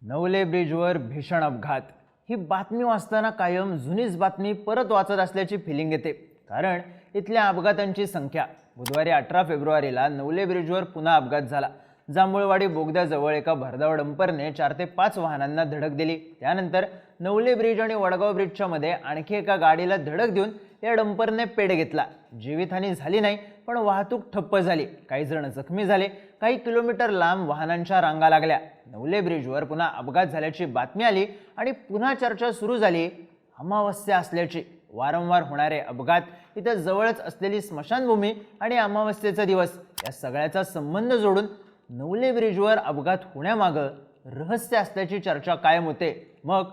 नवले ब्रिजवर भीषण अपघात। ही बातमी वाचताना कायम जुनीच बातमी परत वाचत असल्याची फिलिंग येते, कारण इथल्या अपघातांची संख्या। बुधवारी 18 फेब्रुवारीला नवले ब्रिजवर पुन्हा अपघात झाला। जांभूळवाडी बोगद्याजवळ एका भरधाव डंपरने 4 ते 5 वाहनांना धडक दिली। त्यानंतर नवले ब्रिज आणि वडगाव ब्रिजच्या मध्ये आणखी एका गाडीला धडक देऊन या डंपरने पेट घेतला। जीवितहानी झाली नाही, पण वाहतूक ठप्प झाली। काही जण जखमी झाले, काही किलोमीटर लांब वाहनांच्या रांगा लागल्या। नवले ब्रिजवर पुन्हा अपघात झाल्याची बातमी आली आणि पुन्हा चर्चा सुरू झाली अमावस्या असल्याची। वारंवार होणारे अपघात, इथे जवळच असलेली स्मशानभूमी आणि अमावस्येचा दिवस, या सगळ्याचा संबंध जोडून नवले ब्रिजवर अपघात होण्यामागे रहस्य असल्याची चर्चा कायम होते। मग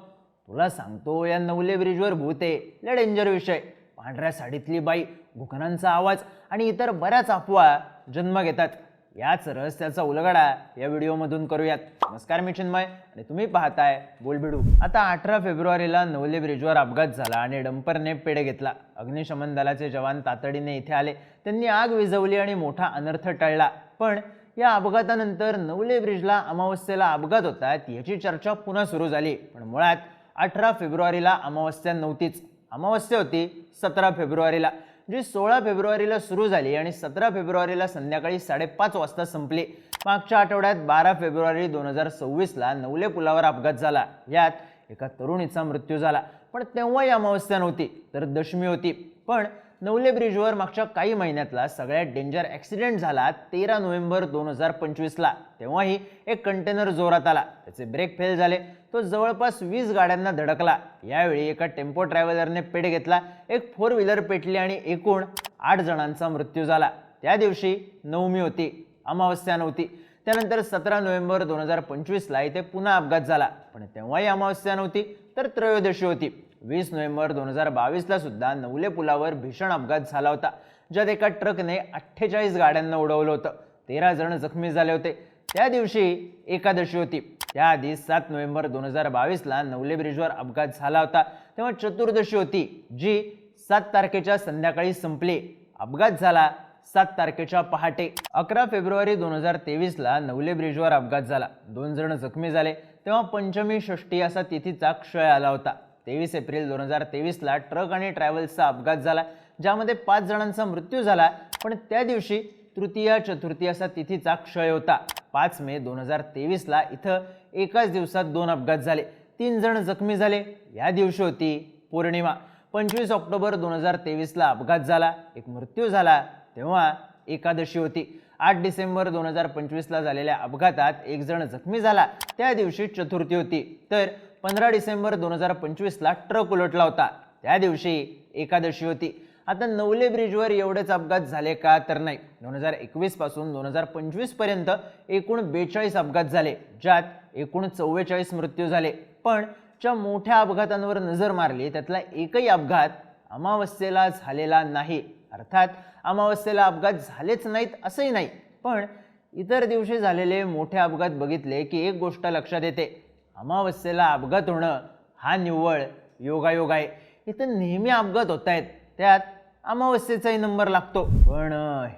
तुला सांगतो, या नवले ब्रिजवर भूत आहे, लय डेंजर विषय। पांढऱ्या साडीतली बाई, घुकणांचा आवाज आणि इतर बऱ्याच अफवा जन्म घेतात। याच रहस्याचा उलगडा या व्हिडिओमधून करूयात। नमस्कार, मी चिन्मय आणि तुम्ही पाहताय बोलबिडू। आता 18 फेब्रुवारीला नवले ब्रिजवर अपघात झाला आणि डंपरने पेट घेतला। अग्निशमन दलाचे जवान तातडीने इथे आले, त्यांनी आग विझवली आणि मोठा अनर्थ टळला। पण या अपघातानंतर नवले ब्रिजला अमावस्येला अपघात होतात याची चर्चा पुन्हा सुरू झाली। पण मुळात 18 फेब्रुवारीला अमावस्या नव्हतीच। अमावस्या होती 17 फेब्रुवारीला, जी 16 फेब्रुवारीला सुरू झाली आणि 17 फेब्रुवारीला संध्याकाळी 5:30 वाजता संपली। मागच्या आठवड्यात 12 फेब्रुवारी 2026ला नवले पुलावर अपघात झाला। यात एका तरुणीचा मृत्यू झाला, पण तेव्हाही अमावस्या नव्हती, तर दशमी होती। पण नवले ब्रिजवर मागच्या काही महिन्यातला सगळ्यात डेंजर ॲक्सिडेंट झाला 13 नोव्हेंबर 2025ला। तेव्हाही एक कंटेनर जोरात आला, त्याचे ब्रेक फेल झाले, तो जवळपास 20 गाड्यांना धडकला। यावेळी एका टेम्पो ट्रॅव्हलरने पेट घेतला, एक 4 व्हीलर पेटली आणि एकूण 8 जणांचा मृत्यू झाला। त्या दिवशी नवमी होती, अमावस्या नव्हती। त्यानंतर 17 नोव्हेंबर 2025ला इथे पुन्हा अपघात झाला, पण तेव्हाही अमावस्या नव्हती, तर त्रयोदशी होती। 20 नोव्हेंबर 2022ला सुद्धा नवले पुलावर भीषण अपघात झाला होता, ज्यात एका ट्रकने 48 गाड्यांना उडवलं होतं। 13 जण जखमी झाले होते। त्या दिवशी एकादशी होती। त्याआधी 7 नोव्हेंबर 2022ला नवले ब्रिजवर अपघात झाला होता, तेव्हा चतुर्दशी होती, जी 7 तारखेच्या संध्याकाळी संपली। अपघात झाला 7 तारखेच्या पहाटे। 11 फेब्रुवारी 2023ला नवले ब्रिजवर अपघात झाला, 2 जण जखमी झाले, तेव्हा पंचमी षष्ठी असा तिथीचा क्षय आला होता। 23 एप्रिल 2023ला ट्रक आणि ट्रॅव्हल्सचा अपघात झाला, ज्यामध्ये 5 जणांचा मृत्यू झाला, पण त्या दिवशी तृतीया चतुर्थी असा तिथीचा क्षय होता। 5 मे 2023ला इथं एकाच दिवसात 2 अपघात झाले, 3 जण जखमी झाले। या दिवशी होती पौर्णिमा। 25 ऑक्टोबर 2023ला अपघात झाला, एक मृत्यू झाला, तेव्हा एकादशी होती। 8 डिसेंबर 2025ला झालेल्या अपघातात 1 जण जखमी झाला, त्या दिवशी चतुर्थी होती। तर 15 डिसेंबर 2025ला ट्रक उलटला होता, त्या दिवशी एकादशी होती। आता नवले ब्रिजवर एवढेच अपघात झाले का, तर नाही। 2021 पासून 2025 पर्यंत एकूण 42 अपघात झाले, ज्यात एकूण 44 मृत्यू झाले। पण ज्या मोठ्या अपघातांवर नजर मारली, त्यातला एकही अपघात अमावस्येला झालेला नाही। अर्थात अमावस्येला अपघात झालेच नाहीत असंही नाही, पण इतर दिवशी झालेले मोठे अपघात बघितले की एक गोष्ट लक्षात येते, अमावस्येला अपघात होणं हा निव्वळ योगायोग आहे। इथं नेहमी अपघात होत आहेत, त्यात अमावस्येचाही नंबर लागतो। पण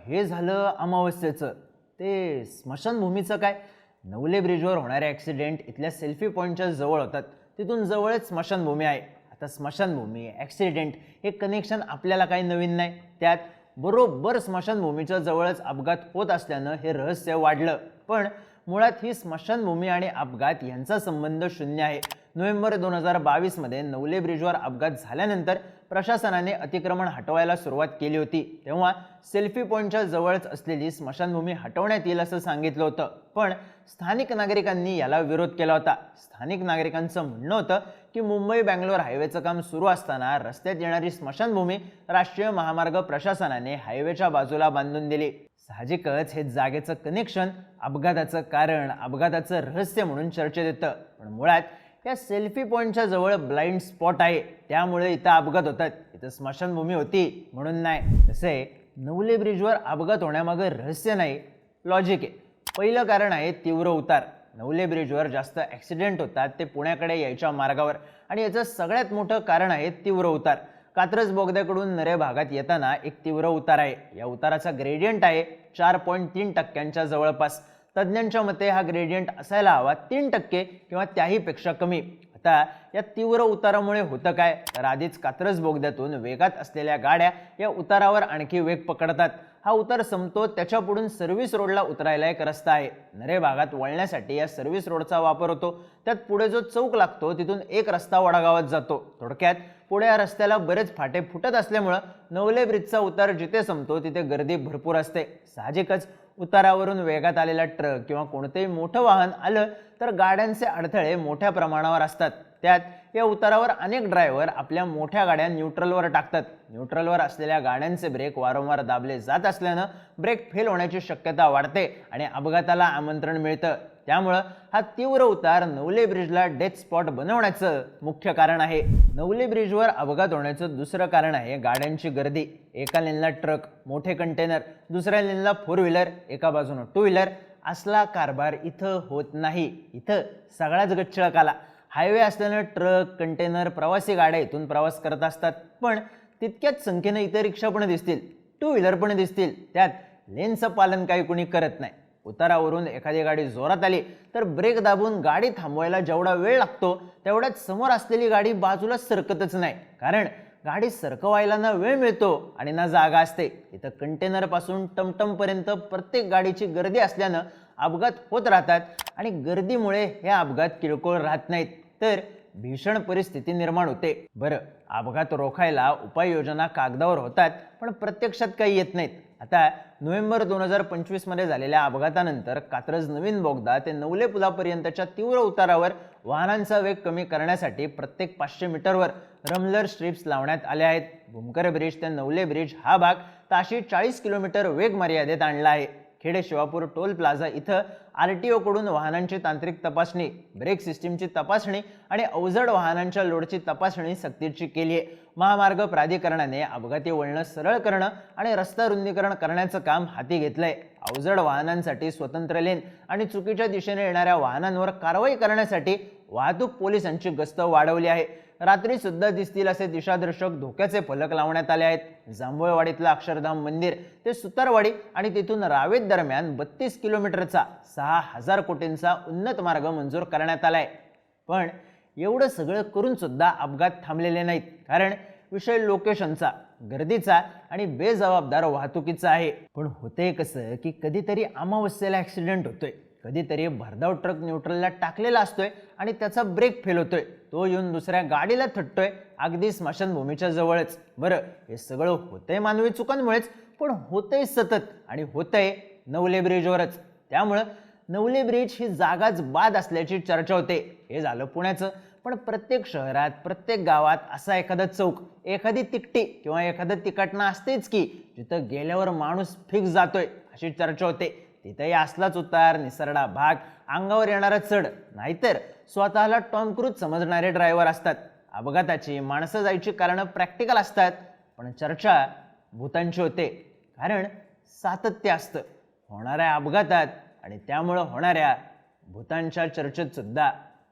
हे झालं अमावस्येचं, ते स्मशानभूमीचं काय? नवले ब्रिजवर होणारे ॲक्सिडेंट इथल्या सेल्फी पॉईंटच्या जवळ होतात, तिथून जवळच स्मशानभूमी आहे। आता स्मशानभूमी ॲक्सिडेंट हे कनेक्शन आपल्याला काही नवीन नाही, त्यात बरोबर स्मशानभूमीच्या जवळच अपघात होत असल्यानं हे रहस्य वाढलं। पण मुळात ही स्मशानभूमी आणि अपघात यांचा संबंध शून्य आहे। नोव्हेंबर 2022 मध्ये नवले ब्रिजवर अपघात झाल्यानंतर प्रशासनाने अतिक्रमण हटवायला सुरुवात केली होती। तेव्हा सेल्फी पॉईंटच्या जवळच असलेली स्मशानभूमी हटवण्यात येईल असं सांगितलं होतं, पण स्थानिक नागरिकांनी याला विरोध केला होता। स्थानिक नागरिकांचं म्हणणं होतं की मुंबई बंगलोर हायवेचं काम सुरू असताना रस्त्यात येणारी स्मशानभूमी राष्ट्रीय महामार्ग प्रशासनाने हायवेच्या बाजूला बांधून दिली। साहजिकच हे जागेचं कनेक्शन अपघाताचं कारण, अपघाताचं रहस्य म्हणून चर्चेत येतं। पण मुळात या सेल्फी पॉईंटच्या जवळ ब्लाइंड स्पॉट आहे, त्यामुळे इथं अपघात होतात, इथं स्मशानभूमी होती म्हणून नाही। तसे नवले ब्रिजवर अपघात होण्यामागे रहस्य नाही, लॉजिक आहे। पहिलं कारण आहे तीव्र उतार। नवले ब्रिजवर जास्त ॲक्सिडेंट होतात ते पुण्याकडे यायच्या मार्गावर, आणि याचं सगळ्यात मोठं कारण आहे तीव्र उतार। कात्रज बोगद्याकडून नरे भागात येताना एक तीव्र उतार आहे, या उताराचा ग्रेडियंट आहे 4.3% जवळपास। तज्ज्ञांच्या मते हा ग्रेडियंट असायला हवा 3% किंवा त्याहीपेक्षा कमी. आता या तीव्र उतारामुळे होतं काय, तर आधीच कात्रज बोगद्यातून वेगात असलेल्या गाड्या या उतारावर आणखी वेग पकडतात. हा उतार संपतो त्याच्या पुढून सर्व्हिस रोडला उतरायला एक रस्ता आहे. नरे भागात वळण्यासाठी या सर्व्हिस रोडचा वापर होतो. त्यात पुढे जो चौक लागतो तिथून एक रस्ता वडगावात जातो. थोडक्यात पुढे या रस्त्याला बरेच फाटे फुटत असल्यामुळे नवले ब्रिजचा उतार जिथे संपतो तिथे गर्दी भरपूर असते. साहजिकच उतारावरून वेगात आलेला ट्रक किंवा कोणतेही मोठं वाहन आलं तर गाड्यांचे अडथळे मोठ्या प्रमाणावर असतात. त्यात या उतारावर अनेक ड्रायव्हर आपल्या मोठ्या गाड्या न्यूट्रलवर टाकतात. न्यूट्रलवर असलेल्या गाड्यांचे ब्रेक वारंवार दाबले जात असल्यानं ब्रेक फेल होण्याची शक्यता वाढते आणि अपघाताला आमंत्रण मिळतं. त्यामुळं हा तीव्र उतार नवले ब्रिजला डेथ स्पॉट बनवण्याचं मुख्य कारण आहे. नवले ब्रिजवर अपघात होण्याचं दुसरं कारण आहे गाड्यांची गर्दी. एका लेनला ट्रक, मोठे कंटेनर, दुसऱ्या लेनला 4 व्हीलर, एका बाजूनं 2 व्हीलर असला कारभार इथं होत नाही. इथं सगळाच गच्चळक आला. हायवे असल्यानं ट्रक, कंटेनर, प्रवासी गाड्या इथून प्रवास करत असतात. पण तितक्याच संख्येनं इतर रिक्षा पण दिसतील, 2 व्हीलर पण दिसतील. त्यात लेनचं पालन काही कुणी करत नाही. उतारावरून एखादी गाडी जोरात आली तर ब्रेक दाबून गाडी थांबवायला जेवढा वेळ लागतो तेवढ्यात समोर असलेली गाडी बाजूला सरकतच नाही. कारण गाडी सरकवायला ना वेळ मिळतो आणि ना जागा असते. इथं कंटेनर पासून टमटम पर्यंत प्रत्येक गाडीची गर्दी असल्यानं अपघात होत राहतात आणि गर्दीमुळे हे अपघात किरकोळ राहत नाहीत तर भीषण परिस्थिती निर्माण होते. बरं, अपघात रोखायला उपाययोजना कागदावर होतात पण प्रत्यक्षात काही येत नाहीत. आता नोव्हेंबर 2025 मध्ये झालेल्या अपघातानंतर कात्रज नवीन बोगदा ते नवले पुलापर्यंतच्या तीव्र उतारावर वाहनांचा वेग कमी करण्यासाठी प्रत्येक 500 मीटरवर रमलर स्ट्रिप्स लावण्यात आल्या आहेत. भूमकर ब्रिज ते नवले ब्रिज हा भाग ताशी 40 किलोमीटर वेग मर्यादेत आणला आहे. खेडे शिवापूर टोल प्लाझा इथं RTO कडून वाहनांची तांत्रिक तपासणी, ब्रेक सिस्टीमची तपासणी आणि अवजड वाहनांच्या लोडची तपासणी सक्तीची केली आहे. महामार्ग प्राधिकरणाने अपघाती वळणं सरळ करणं आणि रस्ता रुंदीकरण करण्याचं काम हाती घेतलंय. अवजड वाहनांसाठी स्वतंत्र लेन आणि चुकीच्या दिशेने येणाऱ्या वाहनांवर कारवाई करण्यासाठी वाहतूक पोलिसांची गस्त वाढवली आहे. रात्री सुद्धा दिसतील असे दिशादर्शक धोक्याचे फलक लावण्यात आले आहेत. जांभूळवाडीतलं अक्षरधाम मंदिर ते सुतारवाडी आणि तिथून रावेत दरम्यान 32 किलोमीटरचा 6000 कोटींचा उन्नत मार्ग मंजूर करण्यात आलाय. पण एवढं सगळं करून सुद्धा अपघात थांबलेले नाहीत. कारण विषय लोकेशनचा, गर्दीचा आणि बेजबाबदार वाहतुकीचा आहे. पण होते कसं की कधीतरी अमावस्येला ॲक्सिडेंट होतोय, कधीतरी भरधाव ट्रक न्यूट्रलला टाकलेला असतोय आणि त्याचा ब्रेक फेल होतोय. तो येऊन दुसऱ्या गाडीला थटतोय अगदी स्मशानभूमीच्या जवळच. बरं, हे सगळं होतंय मानवी चुकांमुळेच, पण होतंय सतत आणि होतंय नवले ब्रिजवरच. त्यामुळं नवले ब्रिज ही जागाच बाद असल्याची चर्चा होते. हे झालं पुण्याचं. पण प्रत्येक शहरात, प्रत्येक गावात असा एखादा चौक, एखादी तिकटी किंवा एखादं तिकटणं असतेच की जिथं गेल्यावर माणूस फिक्स जातोय अशी चर्चा होते. तिथंही असलाच उतार, निसरडा भाग, अंगावर येणारा चढ, नाहीतर स्वतःला टॉम क्रूज समजणारे ड्रायव्हर असतात. अपघाताची, माणसं जायची कारणं प्रॅक्टिकल असतात पण चर्चा भूतांची होते. कारण सातत्य असतं होणाऱ्या अपघातात आणि त्यामुळं होणाऱ्या भूतांच्या चर्चेत सुद्धा.